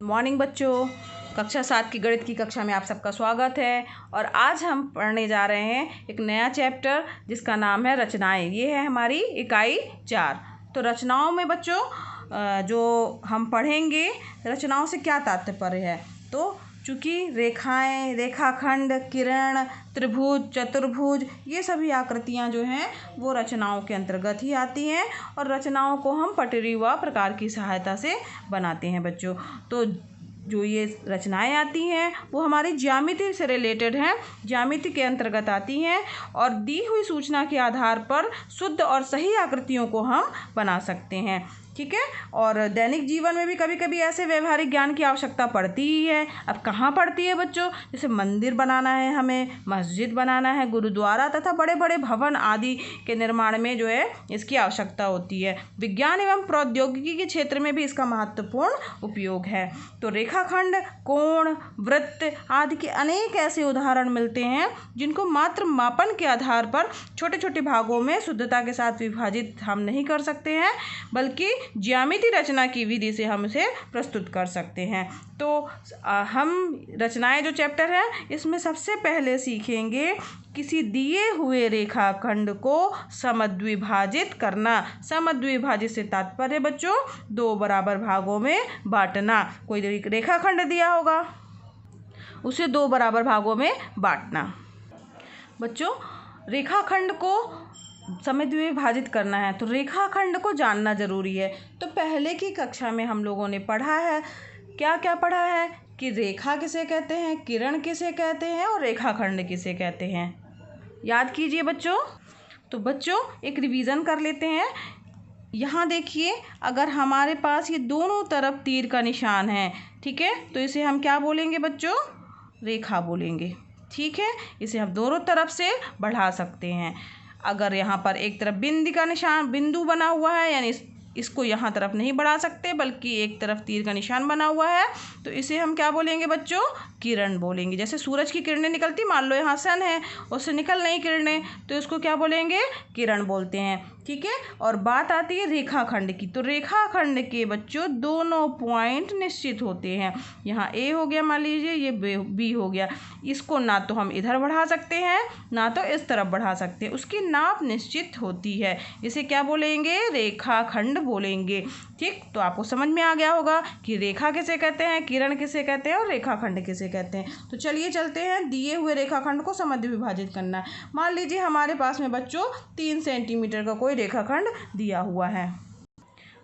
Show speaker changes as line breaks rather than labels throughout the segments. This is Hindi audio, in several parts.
मॉर्निंग बच्चों, कक्षा 7 की गणित की कक्षा में आप सबका स्वागत है। और आज हम पढ़ने जा रहे हैं एक नया चैप्टर जिसका नाम है रचनाएं। ये है हमारी इकाई 4। तो रचनाओं में बच्चों जो हम पढ़ेंगे, रचनाओं से क्या तात्पर्य है। तो चूँकि रेखाएं, रेखाखंड, किरण, त्रिभुज, चतुर्भुज, ये सभी आकृतियाँ जो हैं वो रचनाओं के अंतर्गत ही आती हैं और रचनाओं को हम पटरी व प्रकार की सहायता से बनाते हैं बच्चों। तो जो ये रचनाएं आती हैं वो हमारी ज्यामिति से रिलेटेड हैं, ज्यामिति के अंतर्गत आती हैं और दी हुई सूचना के आधार पर शुद्ध और सही आकृतियों को हम बना सकते हैं। ठीक है। और दैनिक जीवन में भी कभी कभी ऐसे व्यवहारिक ज्ञान की आवश्यकता पड़ती ही है। अब कहाँ पड़ती है बच्चों? जैसे मंदिर बनाना है, हमें मस्जिद बनाना है, गुरुद्वारा तथा बड़े बड़े भवन आदि के निर्माण में जो है इसकी आवश्यकता होती है। विज्ञान एवं प्रौद्योगिकी के क्षेत्र में भी इसका महत्वपूर्ण उपयोग है। तो रेखाखंड, कोण, वृत्त आदि के अनेक ऐसे उदाहरण मिलते हैं जिनको मात्र मापन के आधार पर छोटे छोटे भागों में शुद्धता के साथ विभाजित हम नहीं कर सकते हैं, बल्कि ज्यामिति रचना की विधि से हम इसे प्रस्तुत कर सकते हैं। तो हम रचनाएं जो चैप्टर है इसमें सबसे पहले सीखेंगे किसी दिए हुए रेखाखंड को समद्विभाजित करना। समद्विभाजित से तात्पर्य बच्चों 2 बराबर भागों में बांटना। कोई रेखाखंड दिया होगा, उसे 2 बराबर भागों में बांटना। बच्चों रेखाखंड को समद्विभाजित करना है तो रेखाखंड को जानना जरूरी है। तो पहले की कक्षा में हम लोगों ने पढ़ा है, क्या क्या पढ़ा है कि रेखा किसे कहते हैं, किरण किसे कहते हैं और रेखाखंड किसे कहते हैं। याद कीजिए बच्चों। तो बच्चों एक रिवीजन कर लेते हैं। यहाँ देखिए, अगर हमारे पास ये दोनों तरफ तीर का निशान है, ठीक है, तो इसे हम क्या बोलेंगे बच्चों? रेखा बोलेंगे। ठीक है, इसे हम दोनों तरफ से बढ़ा सकते हैं। अगर यहाँ पर एक तरफ बिंदु बना हुआ है, यानी इसको यहाँ तरफ नहीं बढ़ा सकते बल्कि एक तरफ तीर का निशान बना हुआ है, तो इसे हम क्या बोलेंगे बच्चों? किरण बोलेंगे। जैसे सूरज की किरणें निकलती, मान लो यहाँ सन है, उससे निकल रही किरणें, तो इसको क्या बोलेंगे? किरण बोलते हैं। ठीक है। और बात आती है रेखाखंड की। तो रेखाखंड के बच्चों दोनों पॉइंट निश्चित होते हैं। यहाँ ए हो गया, मान लीजिए ये बी हो गया। इसको ना तो हम इधर बढ़ा सकते हैं ना तो इस तरफ बढ़ा सकते हैं, उसकी नाप निश्चित होती है। इसे क्या बोलेंगे? रेखाखंड बोलेंगे। ठीक। तो आपको समझ में आ गया होगा कि रेखा किसे कहते हैं, किरण किसे कहते हैं और रेखाखंड किसे कहते हैं। तो चलिए चलते हैं। दिए हुए रेखाखंड को समद्विभाजित करना है। मान लीजिए हमारे पास में बच्चों 3 सेंटीमीटर का कोई रेखाखंड दिया हुआ है।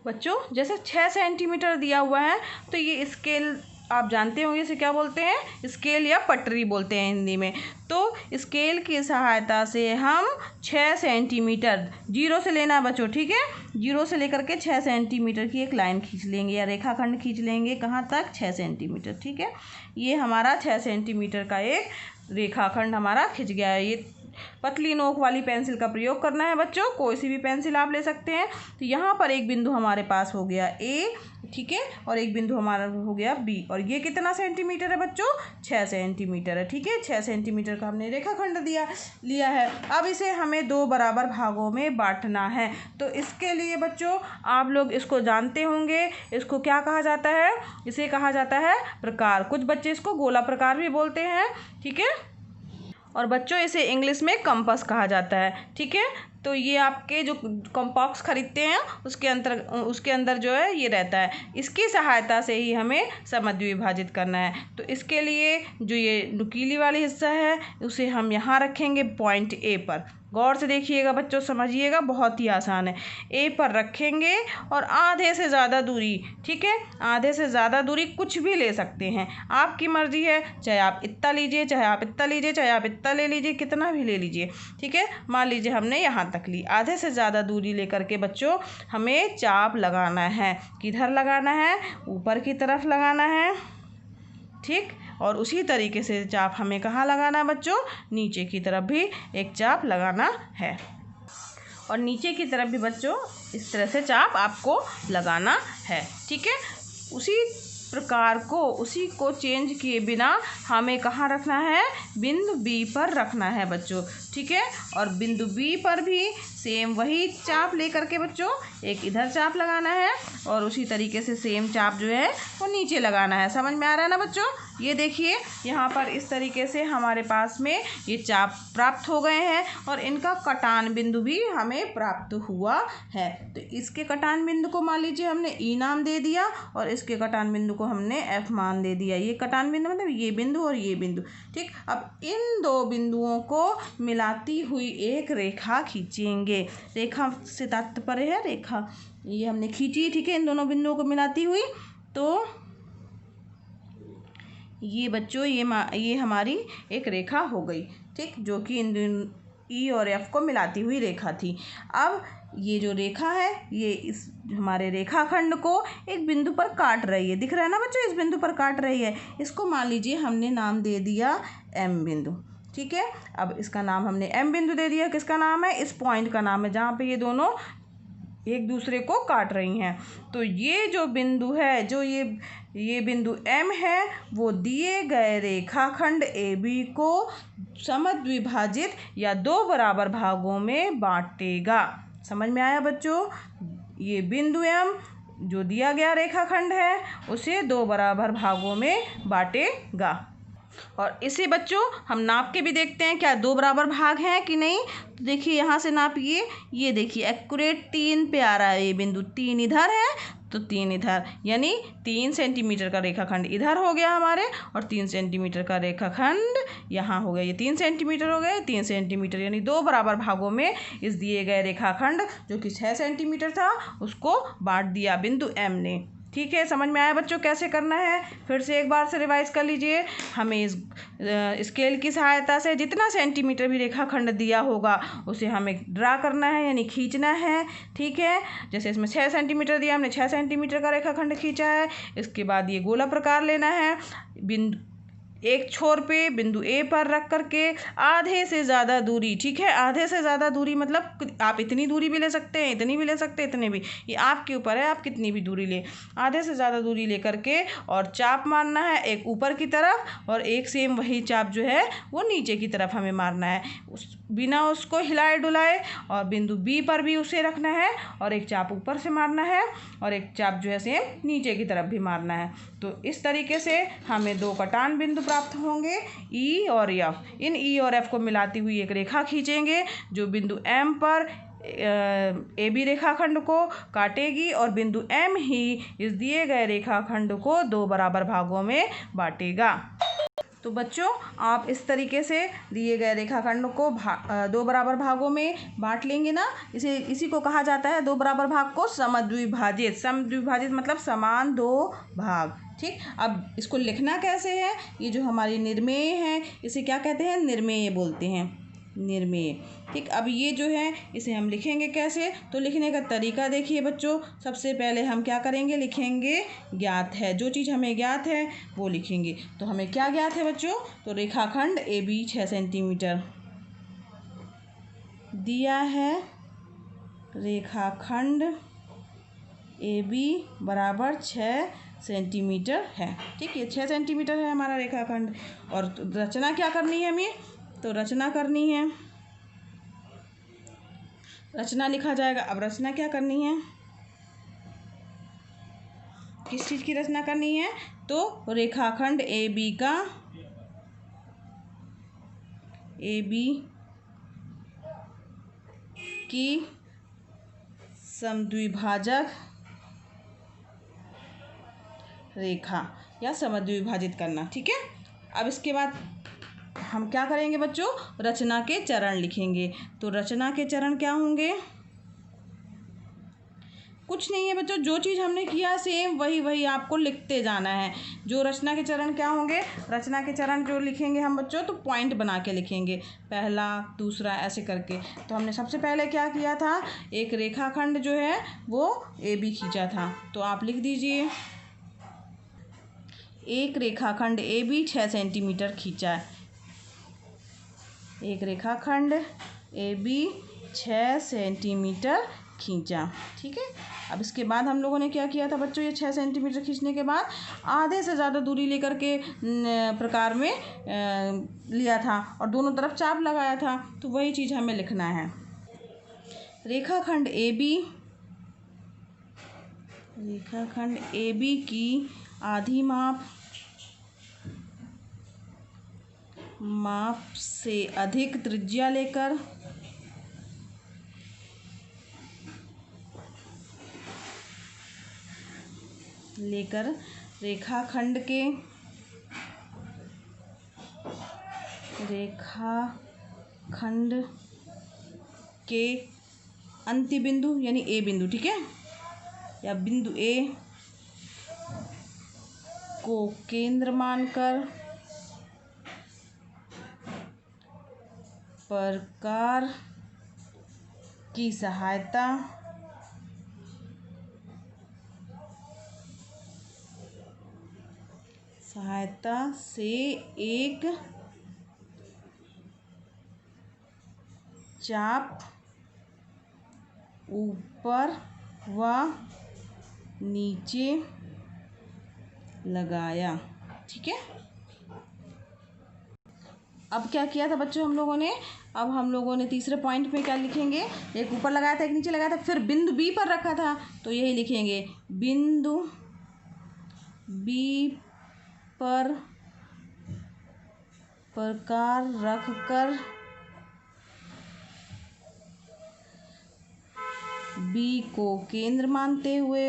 बच्चों जैसे 6 सेंटीमीटर दिया हुआ है तो ये स्केल आप जानते होंगे इसे क्या बोलते हैं? स्केल या पटरी बोलते हैं हिंदी में। तो स्केल की सहायता से हम 6 सेंटीमीटर, जीरो से लेना बच्चों, ठीक है, जीरो से लेकर के 6 सेंटीमीटर की एक लाइन खींच लेंगे या रेखाखंड खींच लेंगे। कहाँ तक? 6 सेंटीमीटर। ठीक है, ये हमारा 6 सेंटीमीटर का एक रेखाखंड हमारा खिंच गया है। ये पतली नोक वाली पेंसिल का प्रयोग करना है बच्चों, कोई सी भी पेंसिल आप ले सकते हैं। तो यहाँ पर एक बिंदु हमारे पास हो गया ए, ठीक है, और एक बिंदु हमारा हो गया बी। और ये कितना सेंटीमीटर है बच्चों? 6 सेंटीमीटर है। ठीक है, 6 सेंटीमीटर का हमने रेखाखंड लिया है। अब इसे हमें 2 बराबर भागों में बांटना है। तो इसके लिए बच्चों आप लोग इसको जानते होंगे, इसको क्या कहा जाता है? इसे कहा जाता है प्रकार। कुछ बच्चे इसको गोला प्रकार भी बोलते हैं। ठीक है, और बच्चों इसे इंग्लिश में कंपास कहा जाता है। ठीक है, तो ये आपके जो कॉम्पास खरीदते हैं उसके अंदर जो है ये रहता है। इसकी सहायता से ही हमें समद्विभाजित करना है। तो इसके लिए जो ये नुकीली वाली हिस्सा है उसे हम यहाँ रखेंगे पॉइंट ए पर। गौर से देखिएगा बच्चों, समझिएगा, बहुत ही आसान है। ए पर रखेंगे और आधे से ज़्यादा दूरी, ठीक है, आधे से ज़्यादा दूरी कुछ भी ले सकते हैं, आपकी मर्जी है। चाहे आप इतना लीजिए, चाहे आप इतना लीजिए, चाहे आप इतना ले लीजिए, कितना भी ले लीजिए। ठीक है, मान लीजिए हमने यहाँ तक ली। आधे से ज़्यादा दूरी लेकर के बच्चों हमें चाप लगाना है। किधर लगाना है? ऊपर की तरफ लगाना है। ठीक, और उसी तरीके से चाप हमें कहाँ लगाना है बच्चों? नीचे की तरफ भी एक चाप लगाना है। और नीचे की तरफ भी बच्चों इस तरह से चाप आपको लगाना है। ठीक है, उसी को चेंज किए बिना हमें कहाँ रखना है? बिंदु बी पर रखना है बच्चों। ठीक है, और बिंदु बी पर भी सेम वही चाप लेकर के बच्चों एक इधर चाप लगाना है और उसी तरीके से सेम चाप जो है वो नीचे लगाना है। समझ में आ रहा है ना बच्चों? ये देखिए यहाँ पर इस तरीके से हमारे पास में ये चाप प्राप्त हो गए हैं और इनका कटान बिंदु भी हमें प्राप्त हुआ है। तो इसके कटान बिंदु को मान लीजिए हमने ई नाम दे दिया और इसके कटान बिंदु को हमने एफ मान दे दिया। ये कटान बिंदु मतलब ये बिंदु और ये बिंदु, ठीक। अब इन दो बिंदुओं को मिलाती हुई एक रेखा खींचेंगे। रेखा से तात्पर्य है रेखा, ये हमने खींची, ठीक है, इन दोनों बिंदुओं को मिलाती हुई। तो ये बच्चों ये हमारी एक रेखा हो गई, ठीक, जो कि इन ई और एफ को मिलाती हुई रेखा थी। अब ये जो रेखा है ये इस हमारे रेखाखंड को एक बिंदु पर काट रही है। दिख रहा है ना बच्चों? इस बिंदु पर काट रही है। इसको मान लीजिए हमने नाम दे दिया एम बिंदु, ठीक है। अब इसका नाम हमने एम बिंदु दे दिया। किसका नाम है? इस पॉइंट का नाम है जहाँ पे ये दोनों एक दूसरे को काट रही हैं। तो ये जो बिंदु है, जो ये बिंदु एम है, वो दिए गए रेखाखंड ए बी को समद्विभाजित या दो बराबर भागों में बांटेगा। समझ में आया बच्चों? ये बिंदु एम जो दिया गया रेखाखंड है उसे दो बराबर भागों में बांटेगा। और इसे बच्चों हम नाप के भी देखते हैं क्या दो बराबर भाग हैं कि नहीं। तो देखिए यहाँ से नापिए, ये देखिए एक्यूरेट 3 पे आ रहा है ये बिंदु। 3 इधर है तो 3 इधर, यानी 3 सेंटीमीटर का रेखाखंड इधर हो गया हमारे और 3 सेंटीमीटर का रेखाखंड यहाँ हो गया। ये 3 सेंटीमीटर हो गए, 3 सेंटीमीटर, यानी दो बराबर भागों में इस दिए गए रेखाखंड जो कि 6 सेंटीमीटर था उसको बांट दिया बिंदु एम ने। ठीक है, समझ में आया बच्चों कैसे करना है? फिर से एक बार से रिवाइज कर लीजिए। हमें इस स्केल की सहायता से जितना सेंटीमीटर भी रेखाखंड दिया होगा उसे हमें ड्रा करना है, यानी खींचना है। ठीक है, जैसे इसमें 6 सेंटीमीटर दिया, हमने 6 सेंटीमीटर का रेखाखंड खींचा है। इसके बाद ये गोला प्रकार लेना है। बिंदु एक छोर पे बिंदु ए पर रख करके आधे से ज़्यादा दूरी, ठीक है, आधे से ज़्यादा दूरी मतलब आप इतनी दूरी भी ले सकते हैं, इतनी भी ले सकते हैं, इतने भी, ये आपके ऊपर है, आप कितनी भी दूरी ले। आधे से ज़्यादा दूरी ले करके और चाप मारना है एक ऊपर की तरफ और एक सेम वही चाप जो है वो नीचे की तरफ हमें मारना है, बिना उसको हिलाए डुलाए। और बिंदु बी पर भी उसे रखना है और एक चाप ऊपर से मारना है और एक चाप जो है सेम नीचे की तरफ भी मारना है। तो इस तरीके से हमें दो कटान बिंदु प्राप्त होंगे, ई और एफ। इन ई और एफ को मिलाती हुई एक रेखा खींचेंगे जो बिंदु एम पर ए बी रेखाखंड को काटेगी और बिंदु एम ही इस दिए गए रेखाखंड को दो बराबर भागों में बांटेगा। तो बच्चों आप इस तरीके से दिए गए रेखाखंड को दो बराबर भागों में बांट लेंगे ना। इसी को कहा जाता है, दो बराबर भाग को समद्विभाजित। समद्विभाजित मतलब समान दो भाग। ठीक, अब इसको लिखना कैसे है? ये जो हमारी निर्मेय है इसे क्या कहते हैं? निर्मेय बोलते हैं, निर्मेय। ठीक, अब ये जो है इसे हम लिखेंगे कैसे? तो लिखने का तरीका देखिए बच्चों। सबसे पहले हम क्या करेंगे? लिखेंगे ज्ञात है। जो चीज़ हमें ज्ञात है वो लिखेंगे। तो हमें क्या ज्ञात है बच्चों? तो रेखाखंड ए बी 6 सेंटीमीटर दिया है। रेखाखंड ए बी बराबर 6 सेंटीमीटर है। ठीक, ये 6 सेंटीमीटर है हमारा रेखाखंड। और रचना क्या करनी है हमें? तो रचना करनी है, रचना लिखा जाएगा। अब रचना क्या करनी है? किस चीज़ की रचना करनी है? तो रेखाखंड ए बी का, ए बी की समद्विभाजक रेखा या समद्विभाजित करना। ठीक है, अब इसके बाद हम क्या करेंगे बच्चों? रचना के चरण लिखेंगे। तो रचना के चरण क्या होंगे? कुछ नहीं है बच्चों, जो चीज़ हमने किया सेम वही आपको लिखते जाना है। जो रचना के चरण क्या होंगे? रचना के चरण जो लिखेंगे हम बच्चों तो पॉइंट बना के लिखेंगे, पहला दूसरा ऐसे करके। तो हमने सबसे पहले क्या किया था? एक रेखाखंड जो है वो ए बी खींचा था। तो आप लिख दीजिए एक रेखाखंड ए बी 6 सेंटीमीटर खींचा है। एक रेखाखंड ए बी 6 सेंटीमीटर खींचा। ठीक है, अब इसके बाद हम लोगों ने क्या किया था बच्चों? ये 6 सेंटीमीटर खींचने के बाद आधे से ज़्यादा दूरी लेकर के प्रकार में लिया था और दोनों तरफ चाप लगाया था। तो वही चीज़ हमें लिखना है। रेखाखंड ए बी की आधी माप से अधिक त्रिज्या लेकर रेखाखंड के अंत्य बिंदु यानी ए बिंदु, ठीक है, या बिंदु ए को केंद्र मानकर प्रकार की सहायता से एक चाप ऊपर व नीचे लगाया, ठीक है। अब क्या किया था बच्चों हम लोगों ने, अब हम लोगों ने तीसरे पॉइंट में क्या लिखेंगे, एक ऊपर लगाया था एक नीचे लगाया था, फिर बिंदु बी पर रखा था, तो यही लिखेंगे बिंदु बी पर प्रकार रखकर बी को केंद्र मानते हुए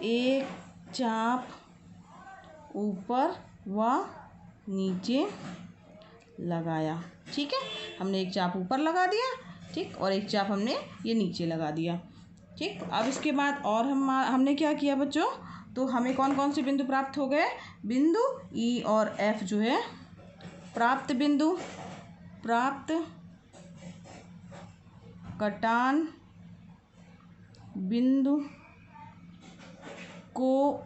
एक चाप ऊपर व नीचे लगाया, ठीक है। हमने एक चाप ऊपर लगा दिया, ठीक, और एक चाप हमने ये नीचे लगा दिया, ठीक। अब इसके बाद और हमने क्या किया बच्चों, तो हमें कौन कौन से बिंदु प्राप्त हो गए, बिंदु ई और एफ जो है प्राप्त कटान बिंदु को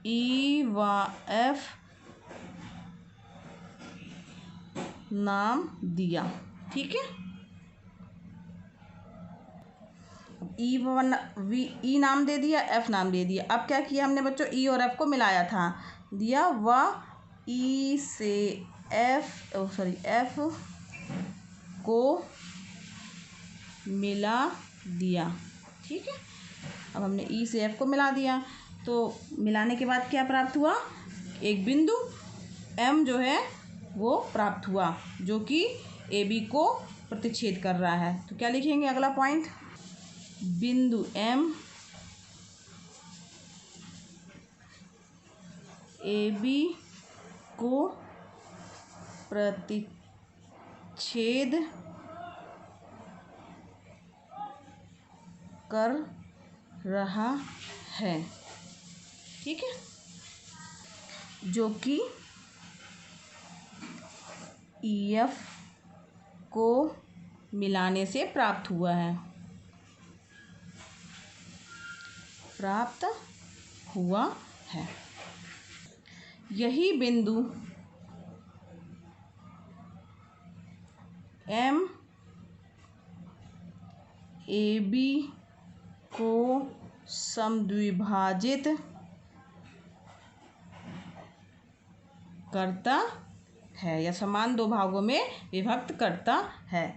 ई व एफ नाम दिया, ठीक है। ई नाम दे दिया, एफ नाम दे दिया। अब क्या किया हमने बच्चों, ई और एफ को मिलाया था, दिया व ई से एफ को मिला दिया, ठीक है। अब हमने ई से एफ को मिला दिया, तो मिलाने के बाद क्या प्राप्त हुआ, एक बिंदु एम जो है वो प्राप्त हुआ, जो कि ए बी को प्रतिच्छेद कर रहा है। तो क्या लिखेंगे अगला पॉइंट, बिंदु एम ए बी को प्रतिच्छेद कर रहा है, ठीक है, जो कि ई एफ को मिलाने से प्राप्त हुआ है। यही बिंदु एम ए बी को समद्विभाजित करता है या समान दो भागों में विभक्त करता है,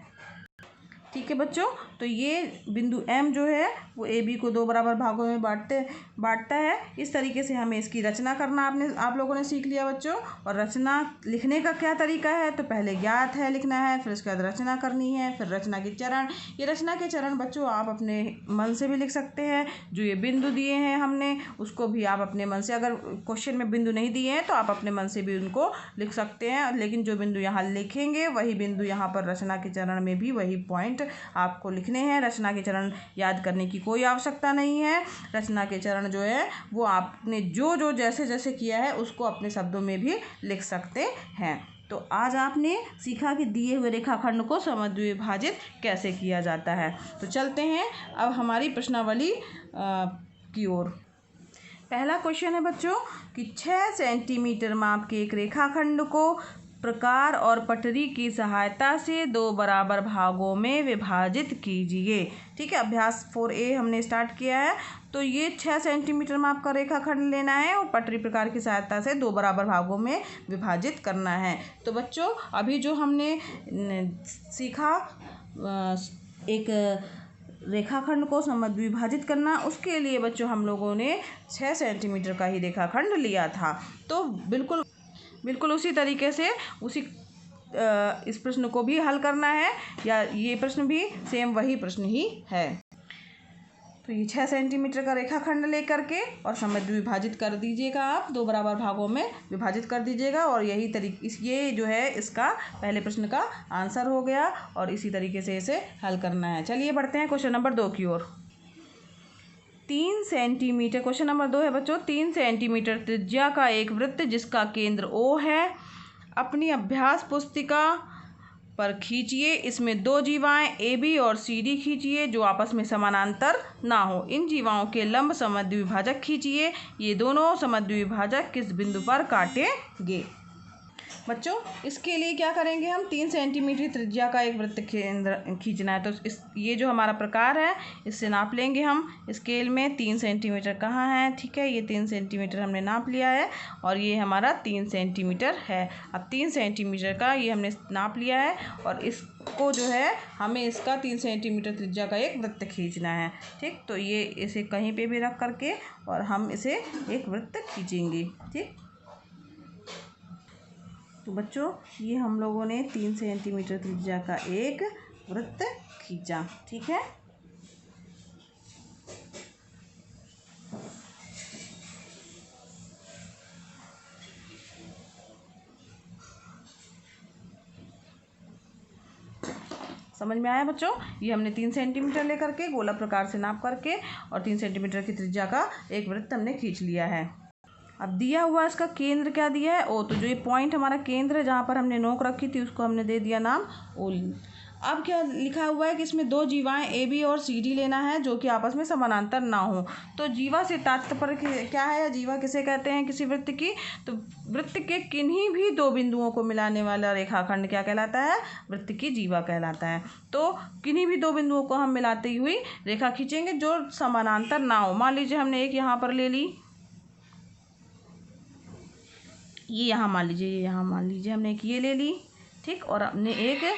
ठीक है बच्चों। तो ये बिंदु एम जो है वो ए बी को दो बराबर भागों में बांटता है। इस तरीके से हमें इसकी रचना करना आप लोगों ने सीख लिया बच्चों। और रचना लिखने का क्या तरीका है, तो पहले ज्ञात है लिखना है, फिर उसके बाद रचना करनी है, फिर रचना के चरण। ये रचना के चरण बच्चों आप अपने मन से भी लिख सकते हैं। जो ये बिंदु दिए हैं हमने उसको भी आप अपने मन से, अगर क्वेश्चन में बिंदु नहीं दिए हैं तो आप अपने मन से भी उनको लिख सकते हैं, लेकिन जो बिंदु यहाँ लिखेंगे वही बिंदु यहाँ पर रचना के चरण में भी वही पॉइंट आपको लिखने हैं। रचना के चरण याद करने की कोई आवश्यकता नहीं है। रचना के चरण जो है वो आपने जो जैसे जैसे किया है उसको अपने शब्दों में भी लिख सकते हैं। तो आज आपने सीखा कि दिए हुए रेखाखंड को समद्विभाजित कैसे किया जाता है। तो चलते हैं अब हमारी प्रश्नावली की ओर। पहला क्वेश्चन है बच्चों कि 6 सेंटीमीटर माप के एक रेखाखंड को प्रकार और पटरी की सहायता से दो बराबर भागों में विभाजित कीजिए। ठीक है, अभ्यास 4A हमने स्टार्ट किया है। तो ये 6 सेंटीमीटर में आपका रेखाखंड लेना है और पटरी प्रकार की सहायता से दो बराबर भागों में विभाजित करना है। तो बच्चों अभी जो हमने सीखा एक रेखाखंड को समद्विभाजित करना, उसके लिए बच्चों हम लोगों ने 6 सेंटीमीटर का ही रेखाखंड लिया था। तो बिल्कुल उसी तरीके से इस प्रश्न को भी हल करना है, या ये प्रश्न भी सेम वही प्रश्न ही है। तो ये 6 सेंटीमीटर का रेखाखंड लेकर के और समद्विभाजित कर दीजिएगा, आप दो बराबर भागों में विभाजित कर दीजिएगा। और यही ये जो है इसका पहले प्रश्न का आंसर हो गया और इसी तरीके से इसे हल करना है। चलिए बढ़ते हैं क्वेश्चन नंबर 2 की ओर। 3 सेंटीमीटर, क्वेश्चन नंबर 2 है बच्चों, 3 सेंटीमीटर त्रिज्या का एक वृत्त जिसका केंद्र O है, अपनी अभ्यास पुस्तिका पर खींचिए। इसमें दो जीवाएं AB और CD खींचिए जो आपस में समानांतर ना हो। इन जीवाओं के लंब समद्विभाजक खींचिए। ये दोनों समद्विभाजक किस बिंदु पर काटेंगे? बच्चों इसके लिए क्या करेंगे, हम 3 सेंटीमीटर त्रिज्या का एक वृत्त केंद्र खींचना है। तो ये जो हमारा प्रकार है इससे नाप लेंगे हम स्केल में। 3 सेंटीमीटर कहाँ है? ठीक है, ये 3 सेंटीमीटर हमने नाप लिया है और ये हमारा 3 सेंटीमीटर है। अब 3 सेंटीमीटर का ये हमने नाप लिया है और इसको जो है हमें इसका 3 सेंटीमीटर त्रिज्या का एक वृत्त खींचना है। ठीक, तो ये इसे कहीं पे भी रख करके और हम इसे एक वृत्त खींचेंगे। ठीक, तो बच्चों ये हम लोगों ने 3 सेंटीमीटर त्रिज्या का एक वृत्त खींचा। ठीक है, समझ में आया बच्चों? ये हमने 3 सेंटीमीटर लेकर के गोला प्रकार से नाप करके और 3 सेंटीमीटर की त्रिज्या का एक वृत्त हमने खींच लिया है। अब दिया हुआ इसका केंद्र क्या दिया है? O। तो जो ये पॉइंट हमारा केंद्र है जहाँ पर हमने नोक रखी थी उसको हमने दे दिया नाम O। अब क्या लिखा हुआ है कि इसमें दो जीवाएं AB और CD लेना है जो कि आपस में समानांतर ना हो। तो जीवा से तात्पर्य क्या है, या जीवा किसे कहते हैं किसी वृत्त की? तो वृत्त के किन्हीं भी दो बिंदुओं को मिलाने वाला रेखाखंड क्या कहलाता है? वृत्त की जीवा कहलाता है। तो किन्हीं भी दो बिंदुओं को हम मिलाती हुई रेखा खींचेंगे जो समानांतर ना हो। मान लीजिए हमने एक यहाँ पर ले ली, ये यहाँ मान लीजिए, हमने एक ये ले ली। ठीक, और हमने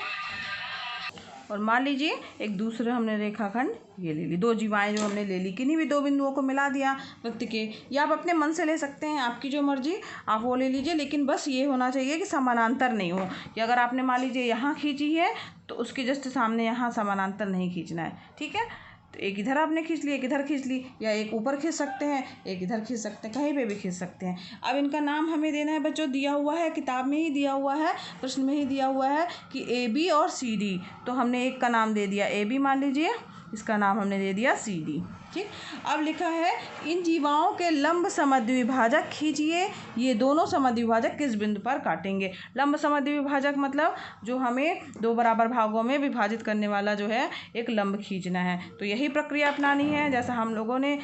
और मान लीजिए एक दूसरे हमने रेखाखंड ये ले ली। दो जीवाएं जो हमने ले ली, किन्हीं भी दो बिंदुओं को मिला दिया वृत्त के, या आप अपने मन से ले सकते हैं, आपकी जो मर्जी आप वो ले लीजिए। लेकिन बस ये होना चाहिए कि समानांतर नहीं हो, कि अगर आपने मान लीजिए यहाँ खींची है तो उसके जस्ट सामने यहाँ समानांतर नहीं खींचना है। ठीक है, तो एक इधर आपने खींच ली, एक इधर खींच ली, या एक ऊपर खींच सकते हैं, एक इधर खींच सकते हैं, कहीं पे भी खींच सकते हैं। अब इनका नाम हमें देना है बच्चों, दिया हुआ है किताब में ही दिया हुआ है, प्रश्न में ही दिया हुआ है कि AB और CD। तो हमने एक का नाम दे दिया AB मान लीजिए, इसका नाम हमने दे दिया CD। ठीक, अब लिखा है इन जीवाओं के लंब समद्विभाजक खींचिए। ये दोनों समद्विभाजक किस बिंदु पर काटेंगे? लंब समद्विभाजक मतलब जो हमें दो बराबर भागों में विभाजित करने वाला जो है एक लंब खींचना है। तो यही प्रक्रिया अपनानी है जैसा हम लोगों ने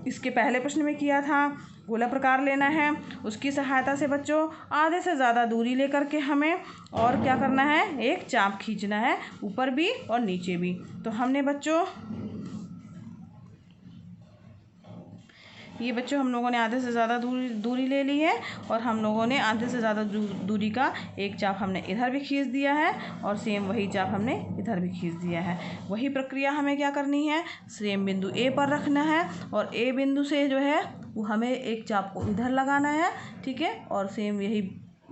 इसके पहले प्रश्न में किया था। गोला प्रकार लेना है, उसकी सहायता से बच्चों आधे से ज़्यादा दूरी लेकर के हमें और क्या करना है, एक चाप खींचना है, ऊपर भी और नीचे भी। तो हमने बच्चों ये हम लोगों ने आधे से ज़्यादा दूरी ले ली है और हम लोगों ने आधे से ज़्यादा दूरी का एक चाप हमने इधर भी खींच दिया है और सेम वही चाप हमने इधर भी खींच दिया है। वही प्रक्रिया हमें क्या करनी है, सेम बिंदु A पर रखना है और A बिंदु से जो है वो हमें एक चाप को इधर लगाना है। ठीक है, और सेम यही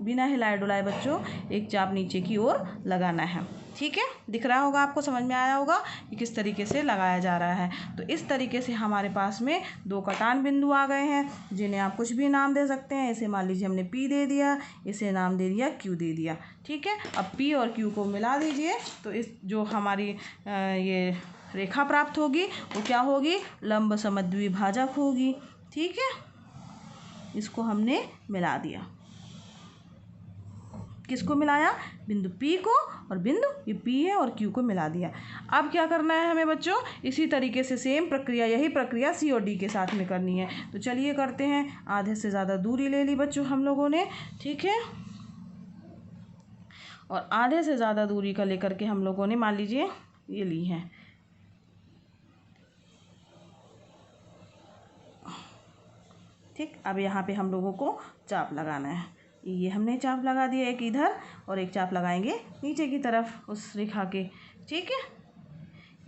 बिना हिलाए डुलाए बच्चों एक चाप नीचे की ओर लगाना है। ठीक है, दिख रहा होगा आपको, समझ में आया होगा कि किस तरीके से लगाया जा रहा है। तो इस तरीके से हमारे पास में दो कटान बिंदु आ गए हैं जिन्हें आप कुछ भी नाम दे सकते हैं। इसे मान लीजिए हमने P दे दिया, इसे नाम दे दिया Q दे दिया। ठीक है, अब P और Q को मिला दीजिए तो इस जो हमारी ये रेखा प्राप्त होगी वो क्या होगी, लंब समद्विभाजक होगी। ठीक है, इसको हमने मिला दिया। किसको मिलाया, बिंदु P को और बिंदु ये P है और Q को मिला दिया। अब क्या करना है हमें बच्चों, इसी तरीके से सेम प्रक्रिया, यही प्रक्रिया C और D के साथ में करनी है। तो चलिए करते हैं। आधे से ज़्यादा दूरी ले ली बच्चों हम लोगों ने। ठीक है, और आधे से ज़्यादा दूरी का लेकर के हम लोगों ने मान लीजिए ये ली है। ठीक, अब यहाँ पे हम लोगों को चाप लगाना है। ये हमने चाप लगा दिया, एक इधर और एक चाप लगाएंगे नीचे की तरफ उस रेखा के। ठीक है,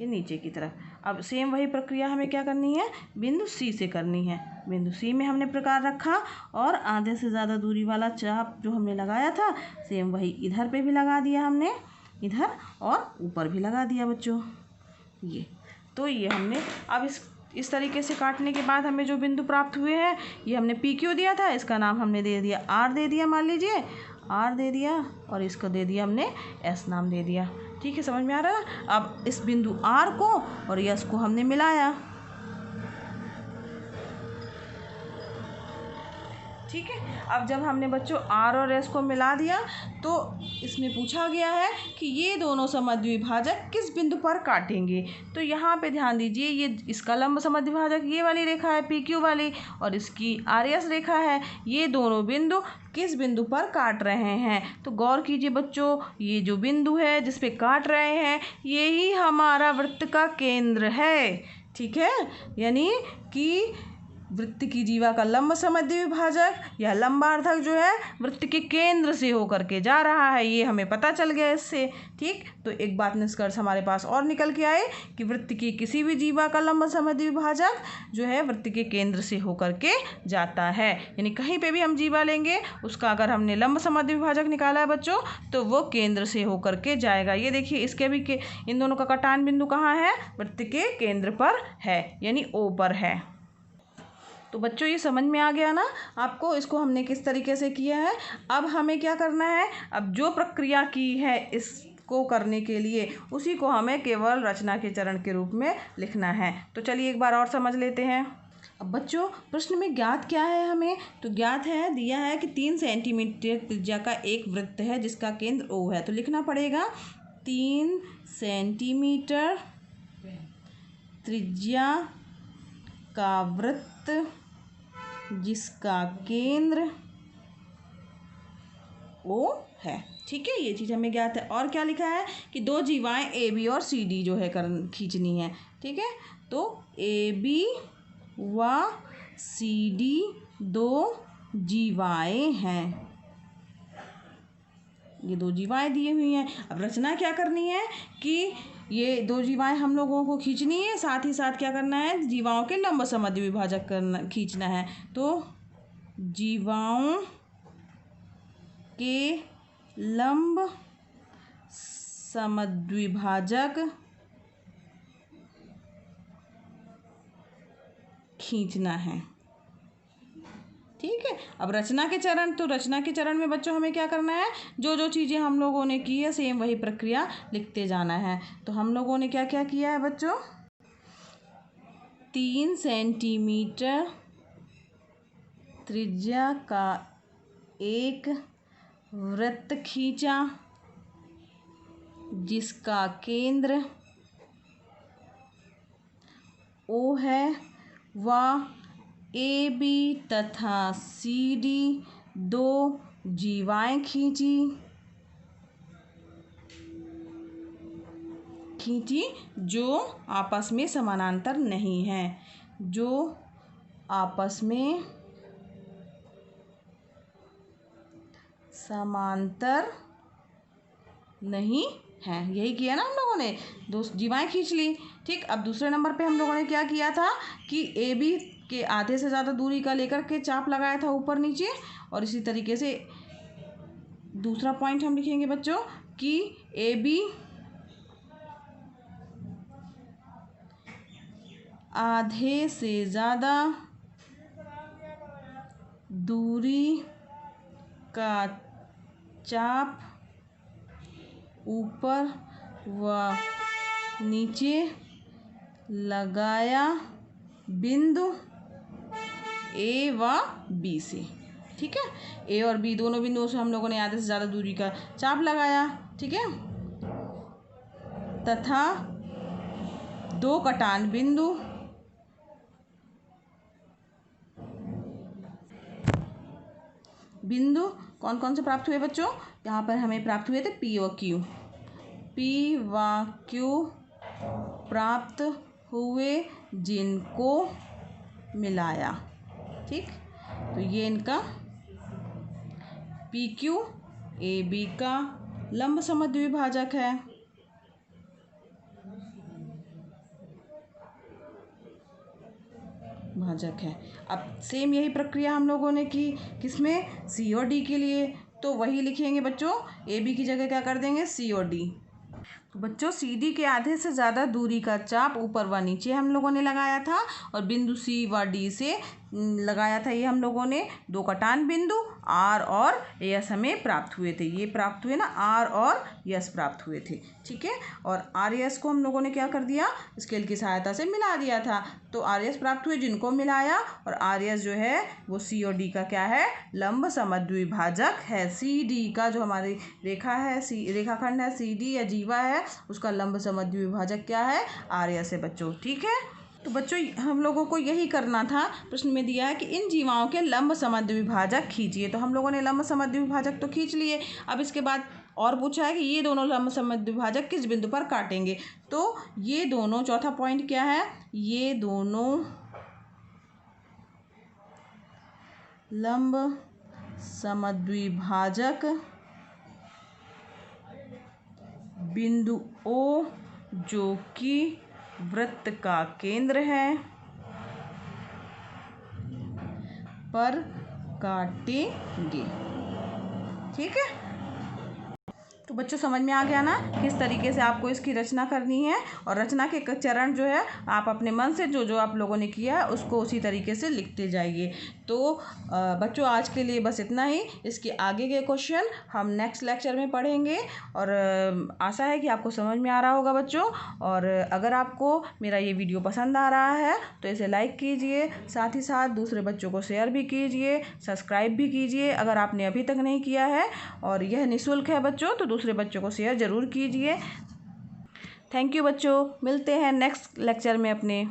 ये नीचे की तरफ। अब सेम वही प्रक्रिया हमें क्या करनी है, बिंदु सी से करनी है। बिंदु सी में हमने प्रकार रखा और आधे से ज़्यादा दूरी वाला चाप जो हमने लगाया था सेम वही इधर पे भी लगा दिया हमने, इधर और ऊपर भी लगा दिया बच्चों। ये तो ये हमने अब इस तरीके से काटने के बाद हमें जो बिंदु प्राप्त हुए हैं, ये हमने पी क्यू दिया था, इसका नाम हमने दे दिया आर दे दिया, मान लीजिए आर दे दिया, और इसको दे दिया हमने एस नाम दे दिया। ठीक है, समझ में आ रहा है। अब इस बिंदु आर को और एस को हमने मिलाया। ठीक है, अब जब हमने बच्चों आर और एस को मिला दिया तो इसमें पूछा गया है कि ये दोनों समद्विभाजक किस बिंदु पर काटेंगे। तो यहाँ पे ध्यान दीजिए, ये इसका लंब समद्विभाजक ये वाली रेखा है पी क्यू वाली, और इसकी आर एस रेखा है। ये दोनों बिंदु किस बिंदु पर काट रहे हैं, तो गौर कीजिए बच्चों, ये जो बिंदु है जिस पे काट रहे हैं यही हमारा वृत्त का केंद्र है। ठीक है, यानी कि वृत्त की जीवा का लंब समद्विभाजक या लंबार्धक जो है वृत्त के केंद्र से होकर के जा रहा है, ये हमें पता चल गया इससे। ठीक, तो एक बात निष्कर्ष हमारे पास और निकल के आए कि वृत्त की किसी भी जीवा का लंब समद्विभाजक जो है वृत्त के केंद्र से होकर के जाता है। यानी कहीं पे भी हम जीवा लेंगे उसका अगर हमने लंब समद्विभाजक निकाला है बच्चों तो वो केंद्र से होकर के जाएगा। ये देखिए, इसके भी इन दोनों का कटान बिंदु कहाँ है, वृत्त के केंद्र पर है, यानी ओ पर है। तो बच्चों ये समझ में आ गया ना आपको, इसको हमने किस तरीके से किया है। अब हमें क्या करना है, अब जो प्रक्रिया की है इसको करने के लिए उसी को हमें केवल रचना के चरण के रूप में लिखना है। तो चलिए एक बार और समझ लेते हैं। अब बच्चों प्रश्न में ज्ञात क्या है हमें, तो ज्ञात है, दिया है कि 3 सेंटीमीटर त्रिज्या का एक वृत्त है जिसका केंद्र ओ है। तो लिखना पड़ेगा 3 सेंटीमीटर त्रिज्या का वृत्त जिसका केंद्र ओ है। ठीक है, ये चीज़ हमें ज्ञात है। और क्या लिखा है कि 2 जीवाएं ए बी और सी डी जो है खींचनी है। ठीक है, तो ए बी व सी डी 2 जीवाएं हैं, ये 2 जीवाएं दी हुई हैं। अब रचना क्या करनी है कि ये 2 जीवाएं हम लोगों को खींचनी है, साथ ही साथ क्या करना है, जीवाओं के लंब समद्विभाजक खींचना है। तो जीवाओं के लंब समद्विभाजक खींचना है। ठीक है, अब रचना के चरण, तो रचना के चरण में बच्चों हमें क्या करना है, जो जो चीज़ें हम लोगों ने की है सेम वही प्रक्रिया लिखते जाना है। तो हम लोगों ने क्या क्या किया है बच्चों, 3 सेंटीमीटर त्रिज्या का एक वृत्त खींचा जिसका केंद्र ओ है व ए बी तथा सी डी 2 जीवाएं खींची जो आपस में समानांतर नहीं है, जो आपस में समांतर नहीं है। यही किया ना हम लोगों ने, 2 जीवाएं खींच ली। ठीक, अब दूसरे नंबर पे हम लोगों ने क्या किया था कि ए बी के आधे से ज़्यादा दूरी का लेकर के चाप लगाया था ऊपर नीचे, और इसी तरीके से दूसरा पॉइंट हम लिखेंगे बच्चों कि ए बी आधे से ज़्यादा दूरी का चाप ऊपर व नीचे लगाया बिंदु ए व बी से। ठीक है, ए और बी दोनों बिंदुओं से हम लोगों ने आधे से ज़्यादा दूरी का चाप लगाया। ठीक है, तथा 2 कटान बिंदु कौन कौन से प्राप्त हुए बच्चों? यहाँ पर हमें प्राप्त हुए थे पी व क्यू। पी व क्यू प्राप्त हुए जिनको मिलाया। ठीक, तो ये इनका पी क्यू ए बी का लंब समद्विभाजक है। भाजक है। अब सेम यही प्रक्रिया हम लोगों ने की किसमें? सी और डी के लिए। तो वही लिखेंगे बच्चों, ए बी की जगह क्या कर देंगे? सी और डी। तो बच्चों सी डी के आधे से ज़्यादा दूरी का चाप ऊपर व नीचे हम लोगों ने लगाया था और बिंदु सी व डी से लगाया था ये हम लोगों ने दो कटान बिंदु आर और यस हमें प्राप्त हुए थे। ये प्राप्त हुए ना, आर और यस प्राप्त हुए थे। ठीक है, और आर यस को हम लोगों ने क्या कर दिया? स्केल की सहायता से मिला दिया था। तो आर यस प्राप्त हुए जिनको मिलाया, और आर यस जो है वो सी और डी का क्या है? लंब समद्विभाजक है। सी डी का जो हमारी रेखा है, रेखाखंड है सी डी या जीवा है, उसका लंब समद्विभाजक क्या है? आर यस है बच्चों। ठीक है, तो बच्चों हम लोगों को यही करना था। प्रश्न में दिया है कि इन जीवाओं के लंब समद्विभाजक खींचिए। तो हम लोगों ने लंब समद्विभाजक तो खींच लिए। अब इसके बाद और पूछा है कि ये दोनों लंब समद्विभाजक किस बिंदु पर काटेंगे। तो ये दोनों, चौथा पॉइंट क्या है? ये दोनों लंब समद्विभाजक बिंदु ओ जो कि वृत्त का केंद्र है पर काटेंगे। ठीक है, तो बच्चों समझ में आ गया ना किस तरीके से आपको इसकी रचना करनी है। और रचना के चरण जो है आप अपने मन से जो जो आप लोगों ने किया है उसको उसी तरीके से लिखते जाइए। तो बच्चों आज के लिए बस इतना ही। इसके आगे के क्वेश्चन हम नेक्स्ट लेक्चर में पढ़ेंगे और आशा है कि आपको समझ में आ रहा होगा बच्चों। और अगर आपको मेरा ये वीडियो पसंद आ रहा है तो इसे लाइक कीजिए, साथ ही साथ दूसरे बच्चों को शेयर भी कीजिए, सब्सक्राइब भी कीजिए अगर आपने अभी तक नहीं किया है। और यह निःशुल्क है बच्चों, तो दूसरे बच्चों को शेयर ज़रूर कीजिए। थैंक यू बच्चों, मिलते हैं नेक्स्ट लेक्चर में अपने।